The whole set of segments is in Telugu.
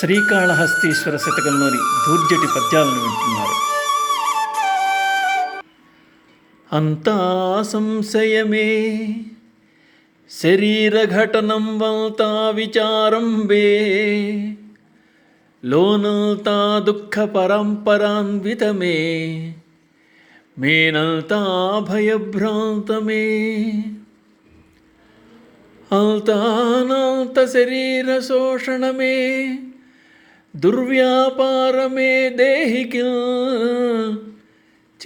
శ్రీకాళహస్తీశ్వర శతకంలోని దూర్జటి పద్యాలను వింటున్నారు. అంతా సంశయమే శరీరఘటనం వల్తా విచారంబే లోనల్తా దుఃఖ పరంపరాన్వితమే మేనల్తా భయభ్రాంతమే అల్తానాల్త శరీర శోషణమే దుర్వ్యాపారమే దేహికిల్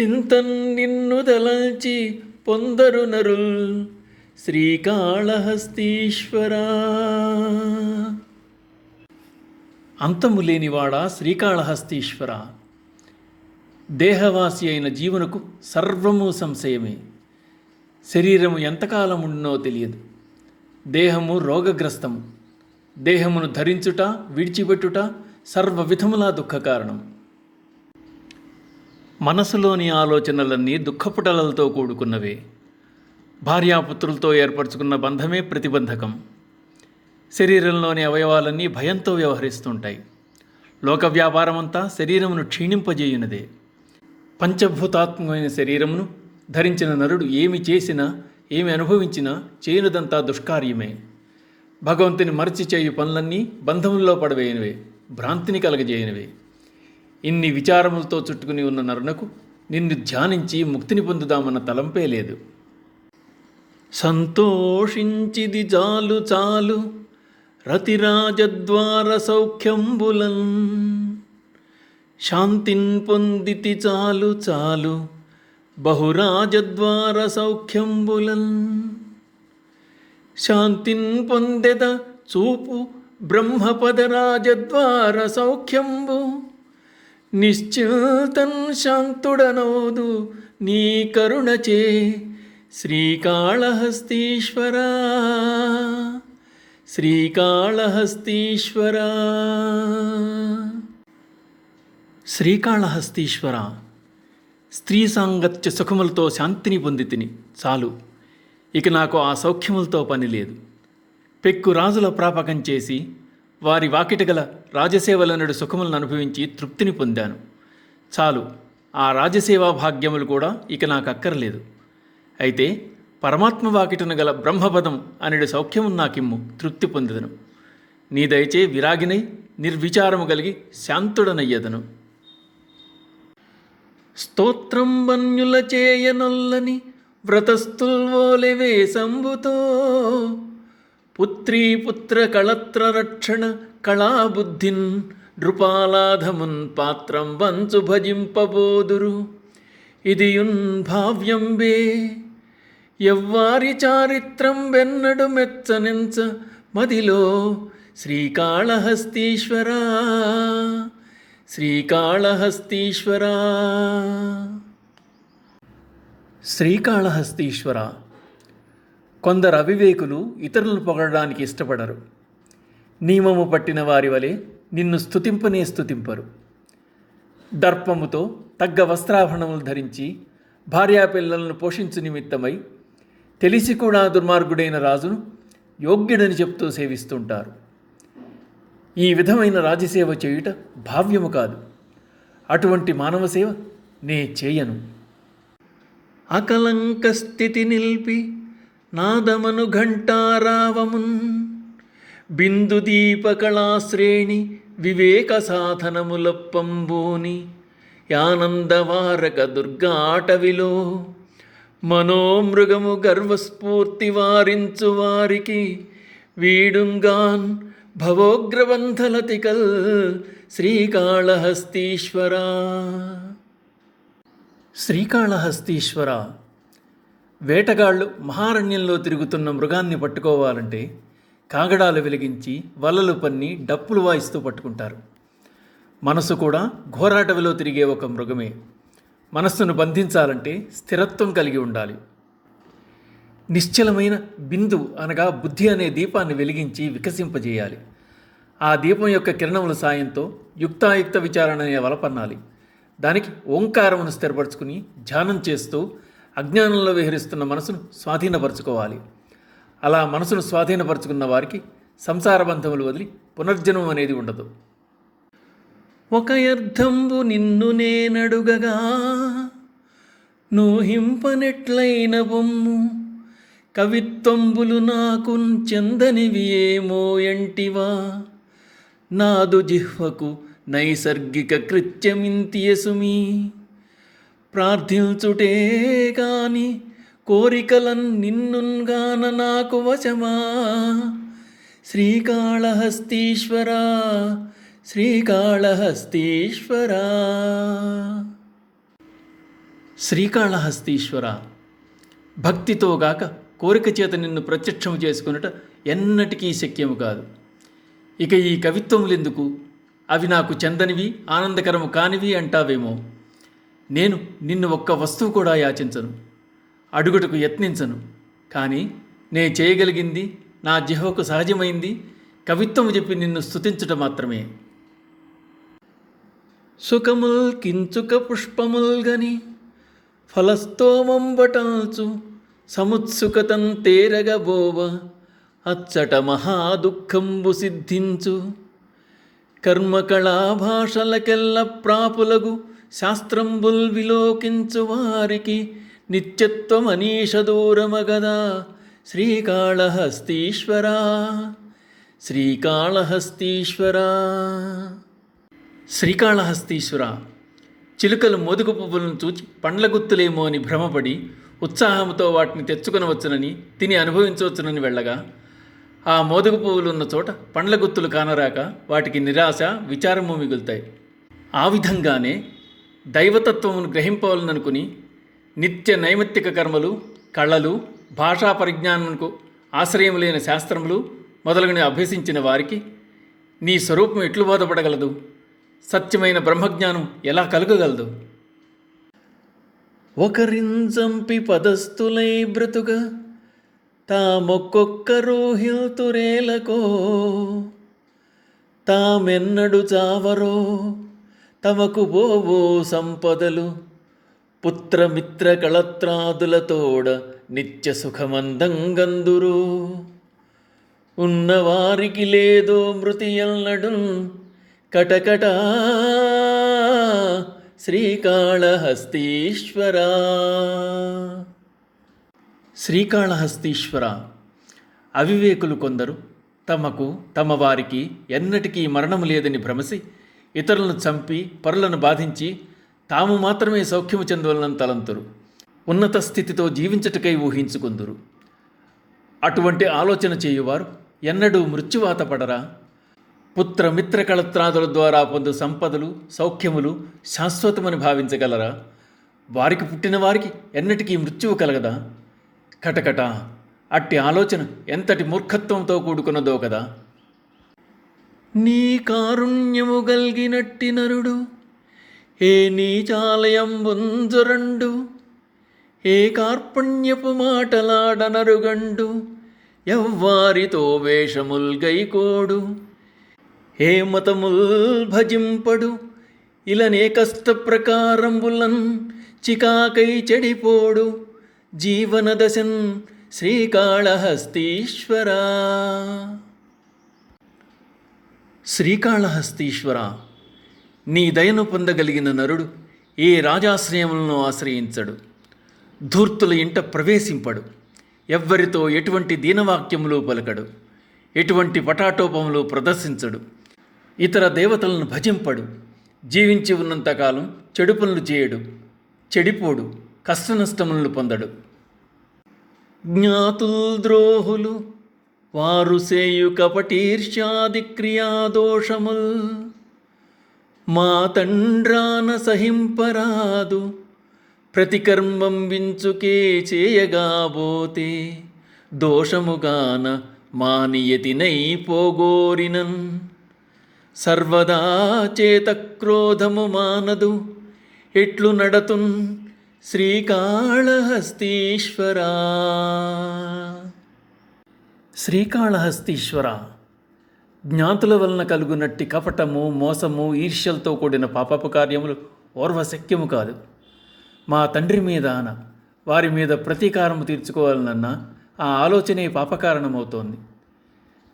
చింతన్ నిన్ను తలంచి పొందరు నరుల్ శ్రీకాళహస్తీశ్వరా. అంతము లేనివాడా శ్రీకాళహస్తీశ్వర. దేహవాసి అయిన జీవునకు సర్వము సంశయమే. శరీరము ఎంతకాలం ఉండునో తెలియదు. దేహము రోగగ్రస్తము. దేహమును ధరించుట విడిచిపెట్టుట సర్వ విధములా దుఃఖ కారణం. మనసులోని ఆలోచనలన్నీ దుఃఖపుటలతో కూడుకున్నవే. భార్యాపుత్రులతో ఏర్పరచుకున్న బంధమే ప్రతిబంధకం. శరీరంలోని అవయవాలన్నీ భయంతో వ్యవహరిస్తుంటాయి. లోక వ్యాపారమంతా శరీరమును క్షీణింపజేయునదే. పంచభూతాత్మకమైన శరీరమును ధరించిన నరుడు ఏమి చేసినా ఏమి అనుభవించినా చేయనిదంతా దుష్కార్యమే. భగవంతుని మరచి చేయు పనులన్నీ బంధముల్లో పడవేయనివే, భ్రాంతిని కలగజేయనివే. ఇన్ని విచారములతో చుట్టుకుని ఉన్న నరునకు నిన్ను ధ్యానించి ముక్తిని పొందుదామన్న తలంపే లేదు. సంతోషించిది చాలు చాలు రతిరాజద్వార సౌఖ్యంబులన్ శాంతిన్ పొందితి చాలు చాలు బహురాజద్వార సౌఖ్యంబులన్ శాంతిన్ పొందెద చూపు బ్రహ్మపదరాజద్వార సౌఖ్యంబు నిశ్చింతన్ శాంతుడనోదు నీ కరుణచే శ్రీకాళహస్తీశ్వరా శ్రీకాళహస్తీశ్వరా. శ్రీకాళహస్తీశ్వర, స్త్రీ సాంగత్య సుఖములతో శాంతిని పొందితిని చాలు. ఇక నాకు ఆ సౌఖ్యములతో పని లేదు. పెక్కు రాజుల ప్రాపకం చేసి వారి వాకిట గల రాజసేవలనుడు సుఖములను అనుభవించి తృప్తిని పొందాను. చాలు. ఆ రాజసేవా భాగ్యములు కూడా ఇక నాకు అక్కర్లేదు. అయితే పరమాత్మ వాకిటను గల బ్రహ్మపదం అనుడు సౌఖ్యము నాకిమ్ము, తృప్తి పొందెదను. నీ దయచే విరాగినై నిర్విచారము కలిగి శాంతుడనయ్యదను. స్తోత్రం వన్యుల చేయనొల్లని వ్రతస్థుల్వోలెవే సంబుతో పుత్రీ పుత్ర కళత్ర రక్షణ కళాబుద్ధిన్ నృపాలాధమున్ పాత్రం వంచు భజింపబోదురు. ఇదియున్ భావ్యంబే ఎవ్వారి చారిత్రం వెన్నడు మెచ్చనించ మదిలో శ్రీకాళహస్తీశ్వరా శ్రీకాళహస్తీశ్వరా. శ్రీకాళహస్తీశ్వర, కొందరు అవివేకులు ఇతరులను పొగడడానికి ఇష్టపడరు. నియమము పట్టిన వారి వలె నిన్ను స్తుతింపనే స్తుతింపరు. దర్పముతో తగ్గ వస్త్రాభరణములు ధరించి భార్యాపిల్లలను పోషించు నిమిత్తమై తెలిసి కూడా దుర్మార్గుడైన రాజును యోగ్యుడని చెప్తూ సేవిస్తుంటారు. ఈ విధమైన రాజసేవ చేయుట భావ్యము కాదు. అటువంటి మానవ సేవ నే చేయను. అకలంక స్థితి నిల్పి నాదమను ఘంటారావమున్ బిందు దీపకళాశ్రేణి వివేక సాధనములప్పంబూని యానందవారక దుర్గాటవిలో మనోమృగము గర్వస్ఫూర్తి వారించు వారికి వీడుంగాన్ భవోగ్రబంధలతికల్ శ్రీకాళహస్తీశ్వరా శ్రీకాళహస్తీశ్వర. వేటగాళ్ళు మహారణ్యంలో తిరుగుతున్న మృగాన్ని పట్టుకోవాలంటే కాగడాలు వెలిగించి వలలు పన్ని డప్పులు వాయిస్తూ పట్టుకుంటారు. మనసు కూడా ఘోరాటవిలో తిరిగే ఒక మృగమే. మనస్సును బంధించాలంటే స్థిరత్వం కలిగి ఉండాలి. నిశ్చలమైన బిందు అనగా బుద్ధి అనే దీపాన్ని వెలిగించి వికసింపజేయాలి. ఆ దీపం యొక్క కిరణముల సాయంతో యుక్తాయుక్త విచారణ అనే వలపన్నాలి. దానికి ఓంకారమును స్థిరపరచుకుని ధ్యానం చేస్తూ అజ్ఞానంలో విహరిస్తున్న మనసును స్వాధీనపరచుకోవాలి. అలా మనసును స్వాధీనపరచుకున్న వారికి సంసార బంధములు వదిలి పునర్జన్మం అనేది ఉండదు. ఒక అర్థంబు నిన్ను నేనడుగగా నూహింపనెట్లైన బొమ్ము కవిత్వంబులు నాకు చెందనివి ఏమో ఎంటివా నాదు జిహ్వకు నైసర్గిక కృత్యమింతియసుమి ప్రార్థించుటే కాని కోరికలన్ నిన్నుగాన నాకు వశమా శ్రీకాళహస్తీశ్వరా శ్రీకాళహస్తీశ్వరా శ్రీకాళహస్తీశ్వర భక్తితో గాక కోరిక చేత నిన్ను ప్రత్యక్షము చేసుకున్నట ఎన్నటికీ శక్యము కాదు. ఇక ఈ కవిత్వములెందుకు, అవి నాకు చెందనివి ఆనందకరము కానివి అంటావేమో. నేను నిన్ను ఒక్క వస్తువు కూడా యాచించను, అడుగుటకు యత్నించను. కానీ నే చేయగలిగింది, నా జిహ్వకు సహజమైంది కవిత్వము చెప్పి నిన్ను స్తుతించుట మాత్రమే. సుఖముల్ కించుక పుష్పముల్గని ఫలస్తోమంబటాల్చు సముత్సుకతం తేరగబోవ అచ్చట మహాదుఃఖంబు సిద్ధించు కర్మకళాభాషలకెల్ల ప్రాపులగు శాస్త్రంబుల్ విలోకించు వారికి నిత్యత్వమనీష దూరమగదా శ్రీకాళహస్తీశ్వరా శ్రీకాళహస్తీశ్వరా. శ్రీకాళహస్తీశ్వర చిలుకలు మోదుగు పువ్వులను చూచి పండ్ల గుత్తులేమో అని భ్రమపడి ఉత్సాహంతో వాటిని తెచ్చుకొనవచ్చునని తిని అనుభవించవచ్చునని వెళ్ళగా ఆ మోదుగు పువ్వులు ఉన్న చోట పండ్ల గుత్తులు కానరాక వాటికి నిరాశ విచారము మిగులుతాయి. ఆ విధంగానే దైవతత్వమును గ్రహింపవలననుకుని నిత్య నైమిత్తిక కర్మలు, కళలు, భాషా పరిజ్ఞానమునకు ఆశ్రయములైన శాస్త్రములు మొదలగుని అభ్యసించిన వారికి నీ స్వరూపం ఎట్లు బోధపడగలదు? సత్యమైన బ్రహ్మజ్ఞానం ఎలా కలుగగలదు? ఒకరించంపి పదస్థులై బ్రతుక తామొక్కొక్కరు హిల్తురేలకో తామెన్నడు చావరో తమకు బోవో సంపదలు పుత్రమిత్ర కళత్రాదులతోడ నిత్య సుఖమందంగందురు ఉన్నవారికి లేదో మృతి ఎల్లడు కటకటా శ్రీకాళహస్తీశ్వరా. శ్రీకాళహస్తీశ్వర అవివేకులు కొందరు తమకు తమ వారికి ఎన్నటికీ మరణము లేదని భ్రమసి ఇతరులను చంపి పరులను బాధించి తాము మాత్రమే సౌఖ్యము చెందవలనని తలంతురు. ఉన్నత స్థితితో జీవించటకై ఊహించుకుందురు. అటువంటి ఆలోచన చేయువారు ఎన్నడూ మృత్యువాత పడరా? పుత్ర మిత్ర కళత్రాదుల ద్వారా పొందు సంపదలు, సౌఖ్యములు శాశ్వతమని భావించగలరా? వారికి పుట్టిన వారికి ఎన్నటికీ మృత్యువు కలగదా? కటకట అట్టి ఆలోచన ఎంతటి మూర్ఖత్వంతో కూడుకున్నదో కదా. నీ కారుణ్యము గల్గినట్టి నరుడు ఏ నీచాలయంబుంజురండు ఏ కార్పణ్యపు మాటలాడనరుగండు ఎవ్వారితో వేషముల్ గైకోడు ఏ మతముల్ భజింపడు ఇలనే కష్ట ప్రకారంబులన్ చికాకై చెడిపోడు జీవన దశన్ శ్రీకాళహస్తీశ్వరా. శ్రీకాళహస్తీశ్వర నీ దయను పొందగలిగిన నరుడు ఏ రాజాశ్రయములను ఆశ్రయించడు, ధూర్తుల ఇంట ప్రవేశింపడు, ఎవ్వరితో ఎటువంటి దీనవాక్యములు పలకడు, ఎటువంటి పటాటోపములు ప్రదర్శించడు, ఇతర దేవతలను భజింపడు, జీవించి ఉన్నంతకాలం చెడు పనులు చేయడు, చెడిపోడు, కష్టనష్టములను పొందడు. జ్ఞాతుల్ ద్రోహులు వారు సేయు కపటీర్ష్యాది క్రియాదోషముల్ మా తండ్రాన సహింపరాదు ప్రతికర్మం వించుకే చేయగాబోతే దోషముగాన మానియతినై పోగోరినన్ సర్వదా చేత క్రోధము మానదు ఎట్లు నడతున్ శ్రీకాళహస్తీశ్వరా. శ్రీకాళహస్తీశ్వర జ్ఞాతుల వలన కలుగునట్టి కపటము, మోసము, ఈర్ష్యలతో కూడిన పాపపు కార్యములు ఓర్వశక్యము కాదు. మా తండ్రి మీదాన వారి మీద ప్రతీకారము తీర్చుకోవాలన్న ఆ ఆలోచనే పాపకారణమవుతోంది.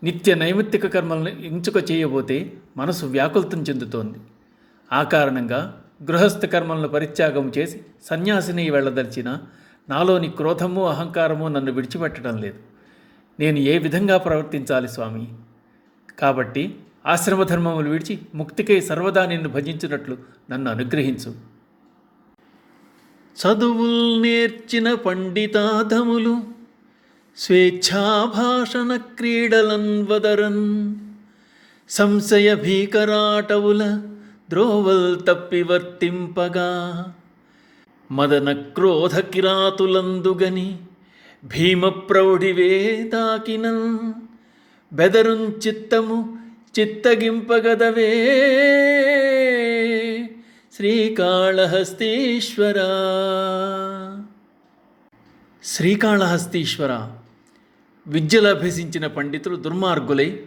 నిత్య నైమిత్తిక కర్మలను ఎంచుక చేయబోతే మనసు వ్యాకులతం చెందుతోంది. ఆ కారణంగా గృహస్థ కర్మలను పరిత్యాగం చేసి సన్యాసిని వెళ్ళదలిచిన నాలోని క్రోధము అహంకారము నన్ను విడిచిపెట్టడం లేదు. నేను ఏ విధంగా ప్రవర్తించాలి స్వామి? కాబట్టి ఆశ్రమధర్మములు విడిచి ముక్తికై సర్వదా నిన్ను భజించినట్లు నన్ను అనుగ్రహించు. చదువుల్ నేర్చిన పండితాధములు స్వేచ్ఛాభాషణ క్రీడలన్ వదరన్ సంశయ భీకరాటవుల ద్రోవల్ తప్పి వర్తింపగా మదన క్రోధ కిరాతులందుగని భీమప్రౌఢివే తాకినన్ బెదరున్ చిత్తము చిత్తగింపగదవే శ్రీకాళహస్తీశ్వర. శ్రీకాళహస్తీశ్వర, విద్యలు అభ్యసించిన పండితులు దుర్మార్గులై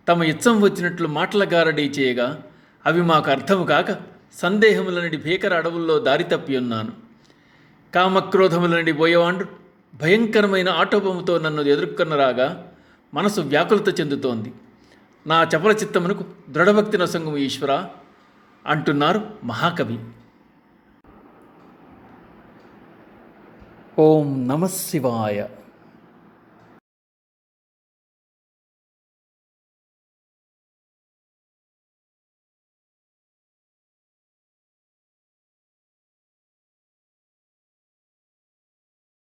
తమ ఇచ్చం వచ్చినట్లు మాటల గారడీ చేయగా అవి మాకు అర్థము కాక సందేహములనడి భీకర అడవుల్లో దారి తప్పి ఉన్నాను. కామక్రోధములనడి బోయవాండ్రు భయంకరమైన ఆటోపముతో నన్ను ఎదుర్కొన్నరాగా మనసు వ్యాకులత చెందుతోంది. నా చపల చిత్తమునకు దృఢభక్తి నొసంగు ఈశ్వర అంటున్నారు మహాకవి. ఓం నమః శివాయ.